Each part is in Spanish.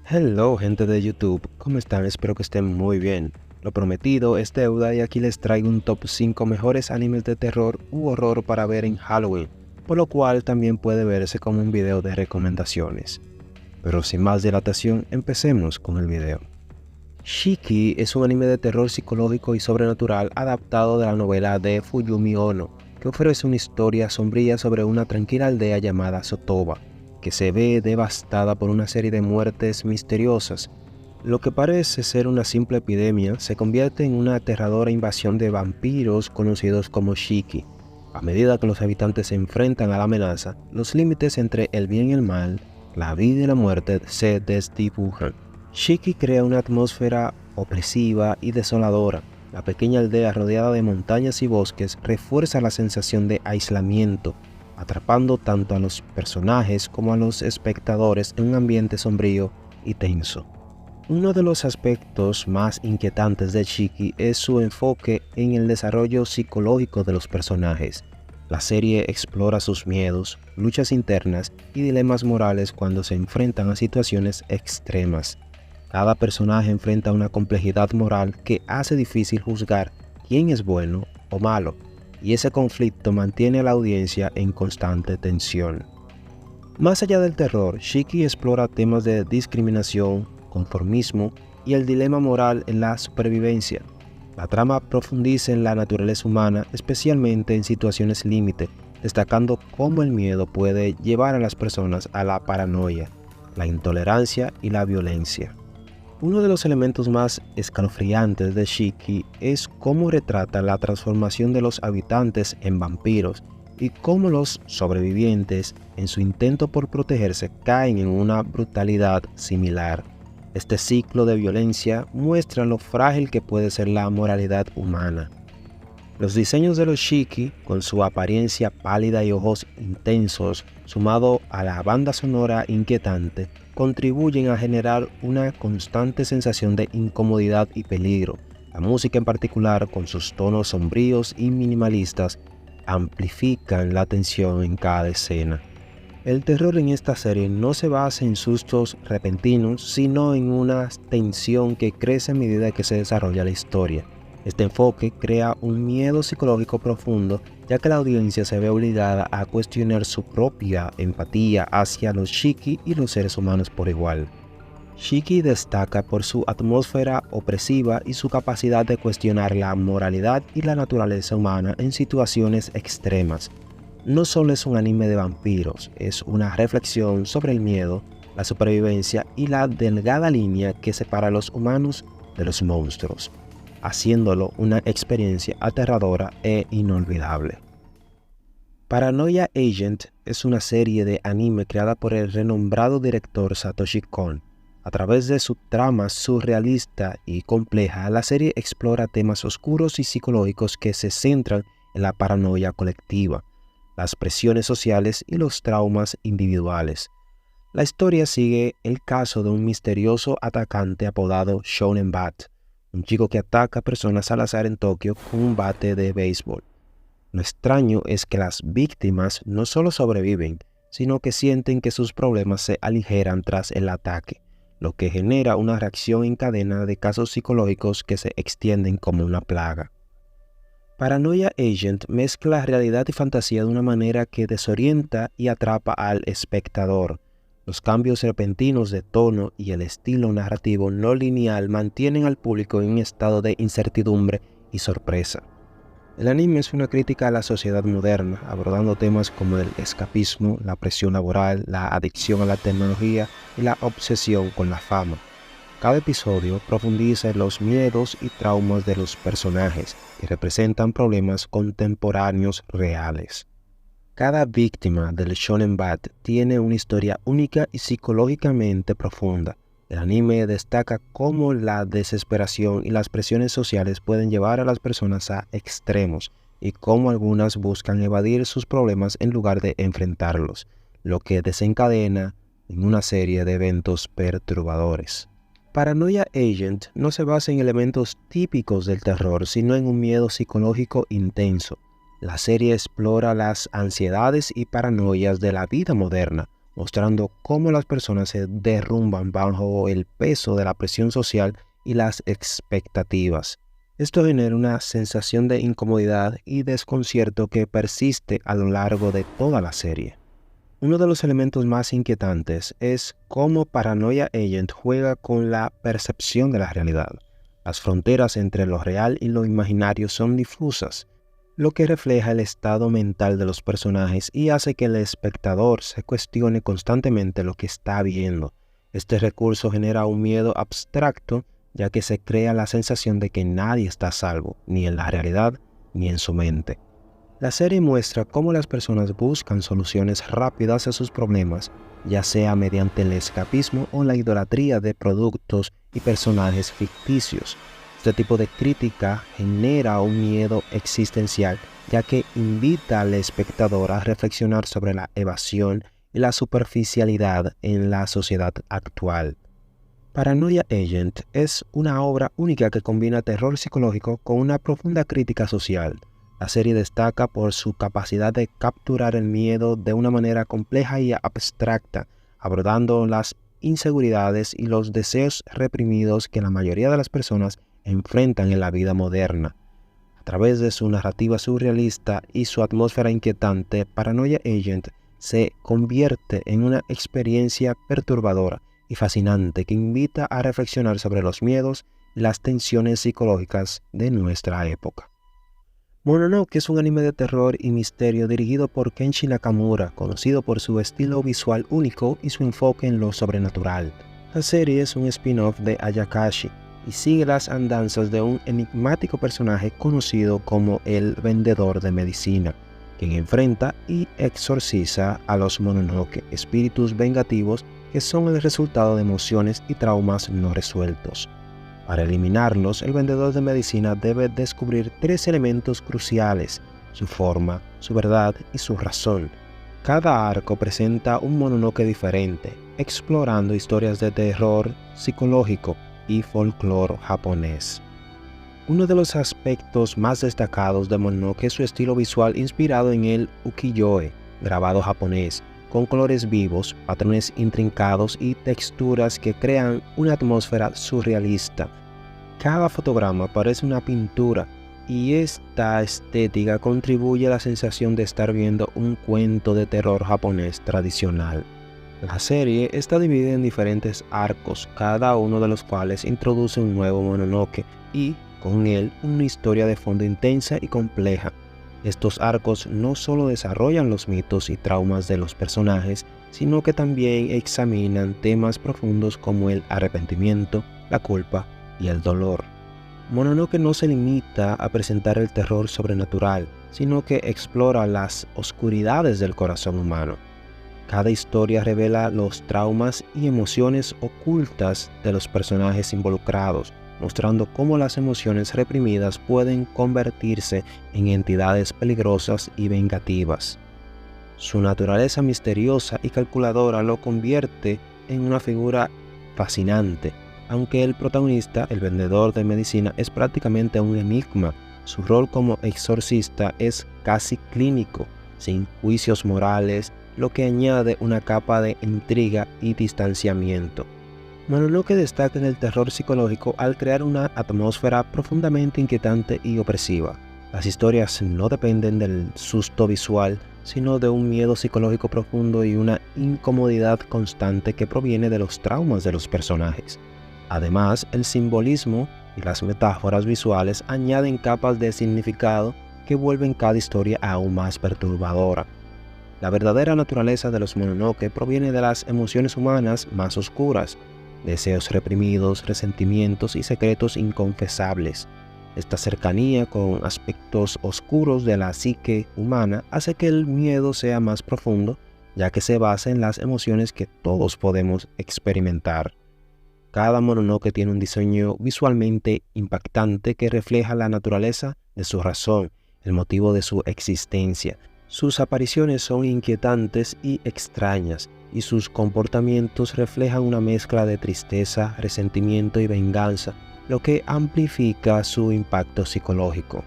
Hello gente de YouTube, ¿cómo están? Espero que estén muy bien. Lo prometido es deuda y aquí les traigo un top 5 mejores animes de terror u horror para ver en Halloween, por lo cual también puede verse como un video de recomendaciones. Pero sin más dilatación, empecemos con el video. Shiki es un anime de terror psicológico y sobrenatural adaptado de la novela de Fuyumi Ono, que ofrece una historia sombría sobre una tranquila aldea llamada Sotoba, que se ve devastada por una serie de muertes misteriosas. Lo que parece ser una simple epidemia se convierte en una aterradora invasión de vampiros conocidos como Shiki. A medida que los habitantes se enfrentan a la amenaza, los límites entre el bien y el mal, la vida y la muerte se desdibujan. Shiki crea una atmósfera opresiva y desoladora. La pequeña aldea rodeada de montañas y bosques refuerza la sensación de aislamiento, atrapando tanto a los personajes como a los espectadores en un ambiente sombrío y tenso. Uno de los aspectos más inquietantes de Shiki es su enfoque en el desarrollo psicológico de los personajes. La serie explora sus miedos, luchas internas y dilemas morales cuando se enfrentan a situaciones extremas. Cada personaje enfrenta una complejidad moral que hace difícil juzgar quién es bueno o malo, y ese conflicto mantiene a la audiencia en constante tensión. Más allá del terror, Shiki explora temas de discriminación, conformismo y el dilema moral en la supervivencia. La trama profundiza en la naturaleza humana, especialmente en situaciones límite, destacando cómo el miedo puede llevar a las personas a la paranoia, la intolerancia y la violencia. Uno de los elementos más escalofriantes de Shiki es cómo retrata la transformación de los habitantes en vampiros y cómo los sobrevivientes, en su intento por protegerse, caen en una brutalidad similar. Este ciclo de violencia muestra lo frágil que puede ser la moralidad humana. Los diseños de los Shiki, con su apariencia pálida y ojos intensos, sumado a la banda sonora inquietante, contribuyen a generar una constante sensación de incomodidad y peligro. La música en particular, con sus tonos sombríos y minimalistas, amplifican la tensión en cada escena. El terror en esta serie no se basa en sustos repentinos, sino en una tensión que crece a medida que se desarrolla la historia. Este enfoque crea un miedo psicológico profundo, ya que la audiencia se ve obligada a cuestionar su propia empatía hacia los Shiki y los seres humanos por igual. Shiki destaca por su atmósfera opresiva y su capacidad de cuestionar la moralidad y la naturaleza humana en situaciones extremas. No solo es un anime de vampiros, es una reflexión sobre el miedo, la supervivencia y la delgada línea que separa a los humanos de los monstruos, haciéndolo una experiencia aterradora e inolvidable. Paranoia Agent es una serie de anime creada por el renombrado director Satoshi Kon. A través de su trama surrealista y compleja, la serie explora temas oscuros y psicológicos que se centran en la paranoia colectiva, las presiones sociales y los traumas individuales. La historia sigue el caso de un misterioso atacante apodado Shonen Bat, un chico que ataca personas al azar en Tokio con un bate de béisbol. Lo extraño es que las víctimas no solo sobreviven, sino que sienten que sus problemas se aligeran tras el ataque, lo que genera una reacción en cadena de casos psicológicos que se extienden como una plaga. Paranoia Agent mezcla realidad y fantasía de una manera que desorienta y atrapa al espectador. Los cambios repentinos de tono y el estilo narrativo no lineal mantienen al público en un estado de incertidumbre y sorpresa. El anime es una crítica a la sociedad moderna, abordando temas como el escapismo, la presión laboral, la adicción a la tecnología y la obsesión con la fama. Cada episodio profundiza en los miedos y traumas de los personajes y representan problemas contemporáneos reales. Cada víctima del Shonen Bat tiene una historia única y psicológicamente profunda. El anime destaca cómo la desesperación y las presiones sociales pueden llevar a las personas a extremos y cómo algunas buscan evadir sus problemas en lugar de enfrentarlos, lo que desencadena en una serie de eventos perturbadores. Paranoia Agent no se basa en elementos típicos del terror, sino en un miedo psicológico intenso. La serie explora las ansiedades y paranoias de la vida moderna, mostrando cómo las personas se derrumban bajo el peso de la presión social y las expectativas. Esto genera una sensación de incomodidad y desconcierto que persiste a lo largo de toda la serie. Uno de los elementos más inquietantes es cómo Paranoia Agent juega con la percepción de la realidad. Las fronteras entre lo real y lo imaginario son difusas, lo que refleja el estado mental de los personajes y hace que el espectador se cuestione constantemente lo que está viendo. Este recurso genera un miedo abstracto, ya que se crea la sensación de que nadie está a salvo, ni en la realidad ni en su mente. La serie muestra cómo las personas buscan soluciones rápidas a sus problemas, ya sea mediante el escapismo o la idolatría de productos y personajes ficticios. Este tipo de crítica genera un miedo existencial, ya que invita al espectador a reflexionar sobre la evasión y la superficialidad en la sociedad actual. Paranoia Agent es una obra única que combina terror psicológico con una profunda crítica social. La serie destaca por su capacidad de capturar el miedo de una manera compleja y abstracta, abordando las inseguridades y los deseos reprimidos que la mayoría de las personas enfrentan en la vida moderna. A través de su narrativa surrealista y su atmósfera inquietante, Paranoia Agent se convierte en una experiencia perturbadora y fascinante que invita a reflexionar sobre los miedos y las tensiones psicológicas de nuestra época. Mononoke es un anime de terror y misterio dirigido por Kenshi Nakamura, conocido por su estilo visual único y su enfoque en lo sobrenatural. La serie es un spin-off de Ayakashi y sigue las andanzas de un enigmático personaje conocido como el Vendedor de Medicina, quien enfrenta y exorciza a los Mononoke, espíritus vengativos que son el resultado de emociones y traumas no resueltos. Para eliminarlos, el vendedor de medicina debe descubrir 3 elementos cruciales: su forma, su verdad y su razón. Cada arco presenta un Mononoke diferente, explorando historias de terror psicológico y folclore japonés. Uno de los aspectos más destacados de Mononoke es su estilo visual inspirado en el ukiyo-e, grabado japonés, con colores vivos, patrones intrincados y texturas que crean una atmósfera surrealista. Cada fotograma parece una pintura y esta estética contribuye a la sensación de estar viendo un cuento de terror japonés tradicional. La serie está dividida en diferentes arcos, cada uno de los cuales introduce un nuevo Mononoke y, con él, una historia de fondo intensa y compleja. Estos arcos no solo desarrollan los mitos y traumas de los personajes, sino que también examinan temas profundos como el arrepentimiento, la culpa y el dolor. Mononoke no se limita a presentar el terror sobrenatural, sino que explora las oscuridades del corazón humano. Cada historia revela los traumas y emociones ocultas de los personajes involucrados, mostrando cómo las emociones reprimidas pueden convertirse en entidades peligrosas y vengativas. Su naturaleza misteriosa y calculadora lo convierte en una figura fascinante. Aunque el protagonista, el vendedor de medicina, es prácticamente un enigma, su rol como exorcista es casi clínico, sin juicios morales, lo que añade una capa de intriga y distanciamiento. Mononoke destaca en el terror psicológico al crear una atmósfera profundamente inquietante y opresiva. Las historias no dependen del susto visual, sino de un miedo psicológico profundo y una incomodidad constante que proviene de los traumas de los personajes. Además, el simbolismo y las metáforas visuales añaden capas de significado que vuelven cada historia aún más perturbadora. La verdadera naturaleza de los Mononoke proviene de las emociones humanas más oscuras, deseos reprimidos, resentimientos y secretos inconfesables. Esta cercanía con aspectos oscuros de la psique humana hace que el miedo sea más profundo, ya que se basa en las emociones que todos podemos experimentar. Cada Mononoke tiene un diseño visualmente impactante que refleja la naturaleza de su razón, el motivo de su existencia. Sus apariciones son inquietantes y extrañas, y sus comportamientos reflejan una mezcla de tristeza, resentimiento y venganza, lo que amplifica su impacto psicológico.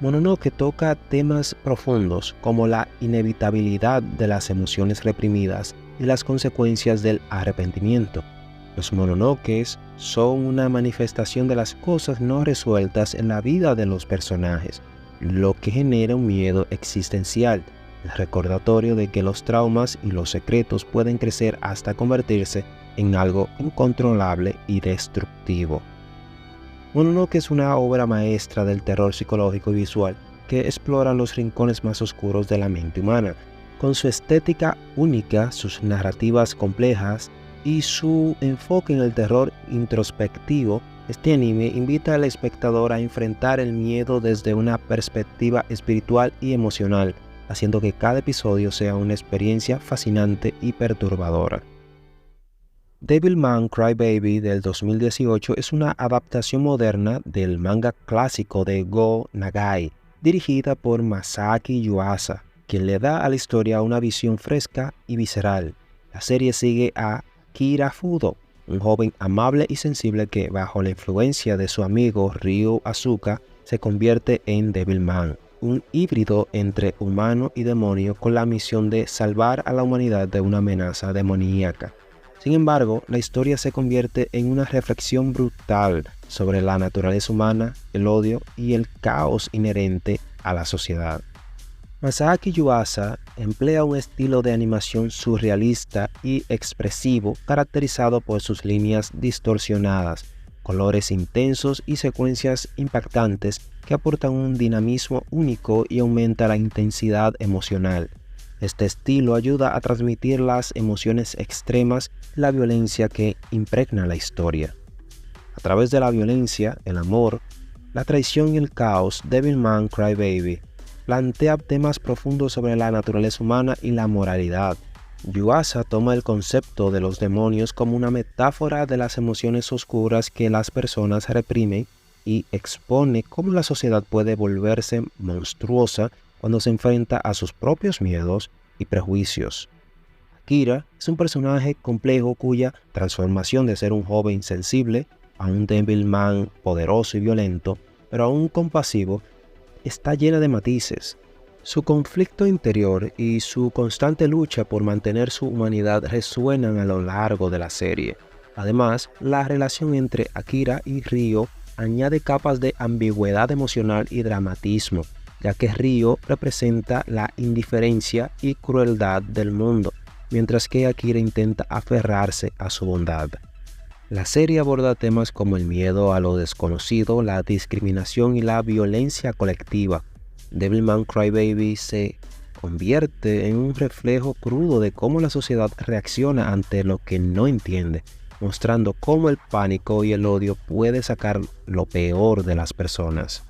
Mononoke toca temas profundos como la inevitabilidad de las emociones reprimidas, y las consecuencias del arrepentimiento. Los mononokes son una manifestación de las cosas no resueltas en la vida de los personajes, lo que genera un miedo existencial, el recordatorio de que los traumas y los secretos pueden crecer hasta convertirse en algo incontrolable y destructivo. Mononoke es una obra maestra del terror psicológico y visual que explora los rincones más oscuros de la mente humana. Con su estética única, sus narrativas complejas y su enfoque en el terror introspectivo, este anime invita al espectador a enfrentar el miedo desde una perspectiva espiritual y emocional, haciendo que cada episodio sea una experiencia fascinante y perturbadora. Devilman Crybaby del 2018 es una adaptación moderna del manga clásico de Go Nagai, dirigida por Masaaki Yuasa, quien le da a la historia una visión fresca y visceral. La serie sigue a Akira Fudo, un joven amable y sensible que, bajo la influencia de su amigo Ryu Asuka, se convierte en Devilman, un híbrido entre humano y demonio con la misión de salvar a la humanidad de una amenaza demoníaca. Sin embargo, la historia se convierte en una reflexión brutal sobre la naturaleza humana, el odio y el caos inherente a la sociedad. Masaaki Yuasa emplea un estilo de animación surrealista y expresivo caracterizado por sus líneas distorsionadas, colores intensos y secuencias impactantes que aportan un dinamismo único y aumenta la intensidad emocional. Este estilo ayuda a transmitir las emociones extremas y la violencia que impregna la historia. A través de la violencia, el amor, la traición y el caos, Devilman Crybaby plantea temas profundos sobre la naturaleza humana y la moralidad. Yuasa toma el concepto de los demonios como una metáfora de las emociones oscuras que las personas reprimen y expone cómo la sociedad puede volverse monstruosa cuando se enfrenta a sus propios miedos y prejuicios. Akira es un personaje complejo cuya transformación de ser un joven sensible a un Devilman poderoso y violento, pero aún compasivo, está llena de matices. Su conflicto interior y su constante lucha por mantener su humanidad resuenan a lo largo de la serie. Además, la relación entre Akira y Ryo añade capas de ambigüedad emocional y dramatismo, ya que Ryo representa la indiferencia y crueldad del mundo, mientras que Akira intenta aferrarse a su bondad. La serie aborda temas como el miedo a lo desconocido, la discriminación y la violencia colectiva. Devilman Crybaby se convierte en un reflejo crudo de cómo la sociedad reacciona ante lo que no entiende, mostrando cómo el pánico y el odio puede sacar lo peor de las personas.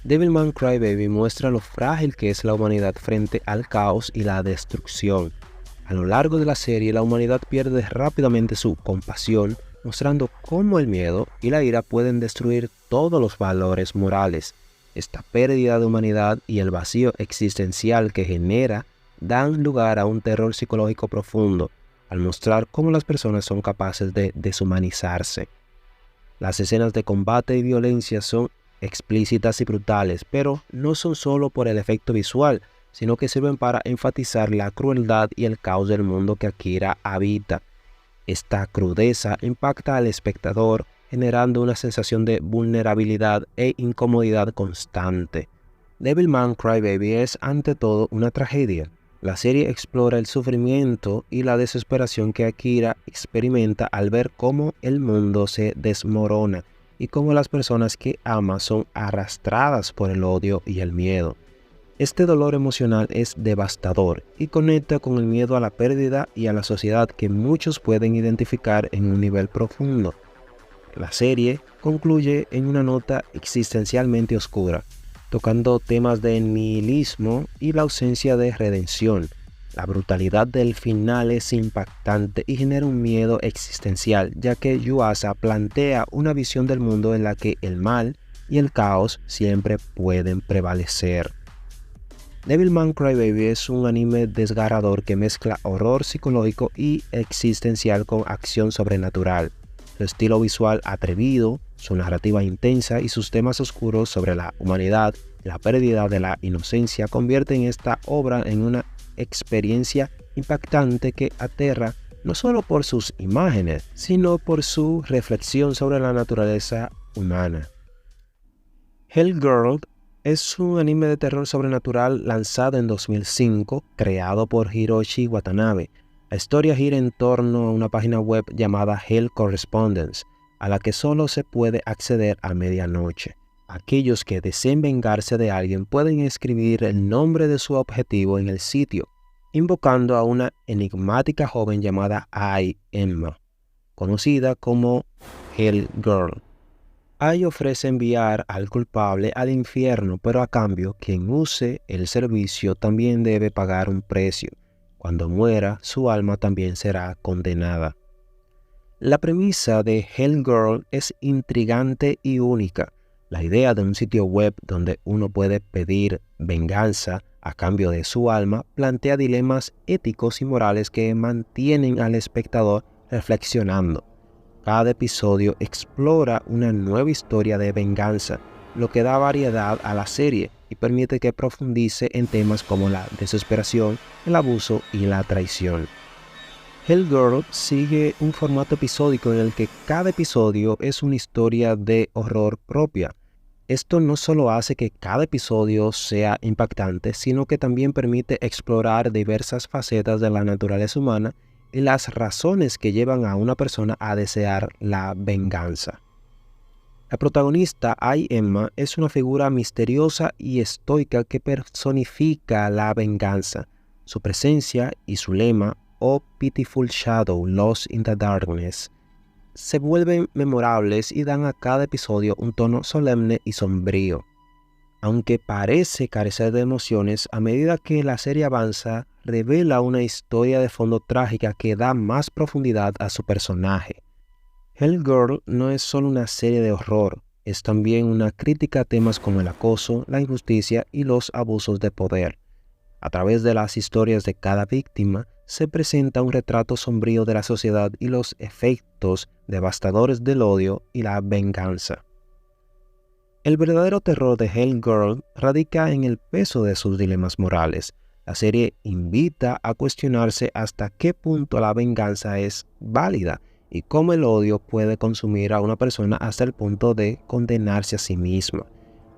Devilman Crybaby muestra lo frágil que es la humanidad frente al caos y la destrucción. A lo largo de la serie, la humanidad pierde rápidamente su compasión, mostrando cómo el miedo y la ira pueden destruir todos los valores morales. Esta pérdida de humanidad y el vacío existencial que genera dan lugar a un terror psicológico profundo, al mostrar cómo las personas son capaces de deshumanizarse. Las escenas de combate y violencia son explícitas y brutales, pero no son solo por el efecto visual, sino que sirven para enfatizar la crueldad y el caos del mundo que Akira habita. Esta crudeza impacta al espectador, generando una sensación de vulnerabilidad e incomodidad constante. Devilman Crybaby es ante todo una tragedia. La serie explora el sufrimiento y la desesperación que Akira experimenta al ver cómo el mundo se desmorona y cómo las personas que ama son arrastradas por el odio y el miedo. Este dolor emocional es devastador y conecta con el miedo a la pérdida y a la sociedad que muchos pueden identificar en un nivel profundo. La serie concluye en una nota existencialmente oscura, tocando temas de nihilismo y la ausencia de redención. La brutalidad del final es impactante y genera un miedo existencial, ya que Yuasa plantea una visión del mundo en la que el mal y el caos siempre pueden prevalecer. Devilman Crybaby es un anime desgarrador que mezcla horror psicológico y existencial con acción sobrenatural. Su estilo visual atrevido, su narrativa intensa y sus temas oscuros sobre la humanidad y la pérdida de la inocencia convierten esta obra en una experiencia impactante que aterra no solo por sus imágenes, sino por su reflexión sobre la naturaleza humana. Hellgirl es un anime de terror sobrenatural lanzado en 2005, creado por Hiroshi Watanabe. La historia gira en torno a una página web llamada Hell Correspondence, a la que solo se puede acceder a medianoche. Aquellos que deseen vengarse de alguien pueden escribir el nombre de su objetivo en el sitio, invocando a una enigmática joven llamada Ai Emma, conocida como Hellgirl. Ai ofrece enviar al culpable al infierno, pero a cambio, quien use el servicio también debe pagar un precio. Cuando muera, su alma también será condenada. La premisa de Hellgirl es intrigante y única. La idea de un sitio web donde uno puede pedir venganza a cambio de su alma plantea dilemas éticos y morales que mantienen al espectador reflexionando. Cada episodio explora una nueva historia de venganza, lo que da variedad a la serie y permite que profundice en temas como la desesperación, el abuso y la traición. Hellgirl sigue un formato episódico en el que cada episodio es una historia de horror propia. Esto no solo hace que cada episodio sea impactante, sino que también permite explorar diversas facetas de la naturaleza humana y las razones que llevan a una persona a desear la venganza. La protagonista, Ai Emma, es una figura misteriosa y estoica que personifica la venganza. Su presencia y su lema, "Oh Pitiful Shadow, Lost in the Darkness", se vuelven memorables y dan a cada episodio un tono solemne y sombrío. Aunque parece carecer de emociones, a medida que la serie avanza, revela una historia de fondo trágica que da más profundidad a su personaje. Hellgirl no es solo una serie de horror, es también una crítica a temas como el acoso, la injusticia y los abusos de poder. A través de las historias de cada víctima, se presenta un retrato sombrío de la sociedad y los efectos devastadores del odio y la venganza. El verdadero terror de Hellgirl radica en el peso de sus dilemas morales. La serie invita a cuestionarse hasta qué punto la venganza es válida y cómo el odio puede consumir a una persona hasta el punto de condenarse a sí misma.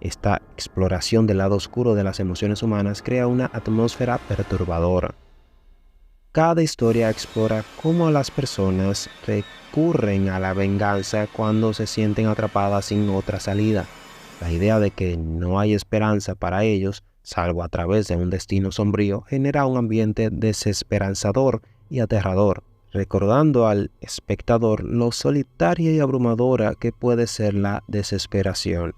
Esta exploración del lado oscuro de las emociones humanas crea una atmósfera perturbadora. Cada historia explora cómo las personas recurren a la venganza cuando se sienten atrapadas sin otra salida. La idea de que no hay esperanza para ellos, salvo a través de un destino sombrío, genera un ambiente desesperanzador y aterrador, recordando al espectador lo solitaria y abrumadora que puede ser la desesperación.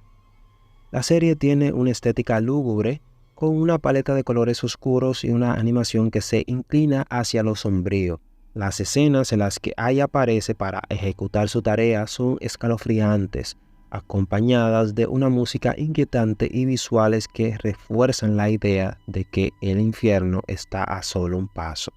La serie tiene una estética lúgubre, con una paleta de colores oscuros y una animación que se inclina hacia lo sombrío. Las escenas en las que Ai aparece para ejecutar su tarea son escalofriantes, acompañadas de una música inquietante y visuales que refuerzan la idea de que el infierno está a solo un paso.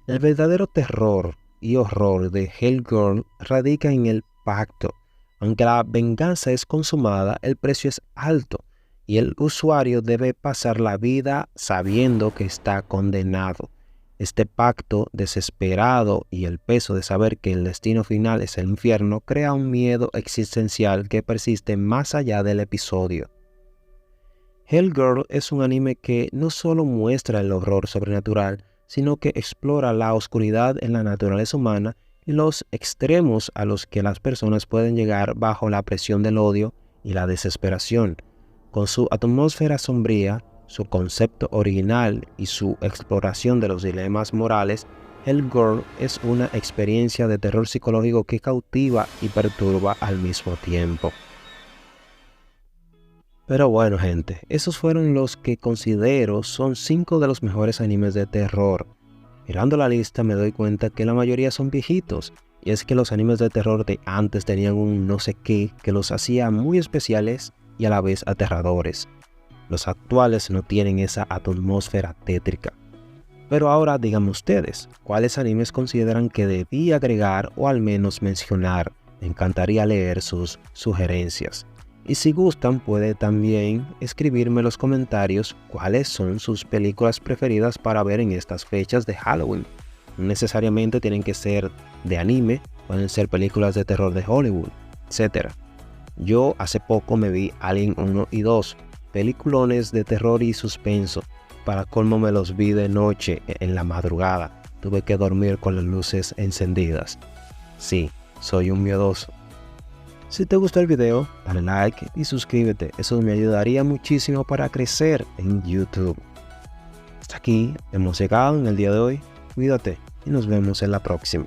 El verdadero terror y horror de Hellgirl radica en el pacto. Aunque la venganza es consumada, el precio es alto y el usuario debe pasar la vida sabiendo que está condenado. Este pacto desesperado y el peso de saber que el destino final es el infierno crea un miedo existencial que persiste más allá del episodio. Hellgirl es un anime que no solo muestra el horror sobrenatural, sino que explora la oscuridad en la naturaleza humana y los extremos a los que las personas pueden llegar bajo la presión del odio y la desesperación. Con su atmósfera sombría, su concepto original y su exploración de los dilemas morales, Hellgirl es una experiencia de terror psicológico que cautiva y perturba al mismo tiempo. Pero bueno, gente, esos fueron los que considero son 5 de los mejores animes de terror. Mirando la lista me doy cuenta que la mayoría son viejitos, y es que los animes de terror de antes tenían un no sé qué que los hacía muy especiales y a la vez aterradores. Los actuales no tienen esa atmósfera tétrica. Pero ahora díganme ustedes, ¿cuáles animes consideran que debí agregar o al menos mencionar? Me encantaría leer sus sugerencias. Y si gustan, puede también escribirme en los comentarios cuáles son sus películas preferidas para ver en estas fechas de Halloween. No necesariamente tienen que ser de anime, pueden ser películas de terror de Hollywood, etc. Yo hace poco me vi Alien 1 y 2, peliculones de terror y suspenso. Para colmo me los vi de noche, en la madrugada. Tuve que dormir con las luces encendidas. Sí, soy un miedoso. Si te gustó el video, dale like y suscríbete, eso me ayudaría muchísimo para crecer en YouTube. Hasta aquí hemos llegado en el día de hoy, cuídate y nos vemos en la próxima.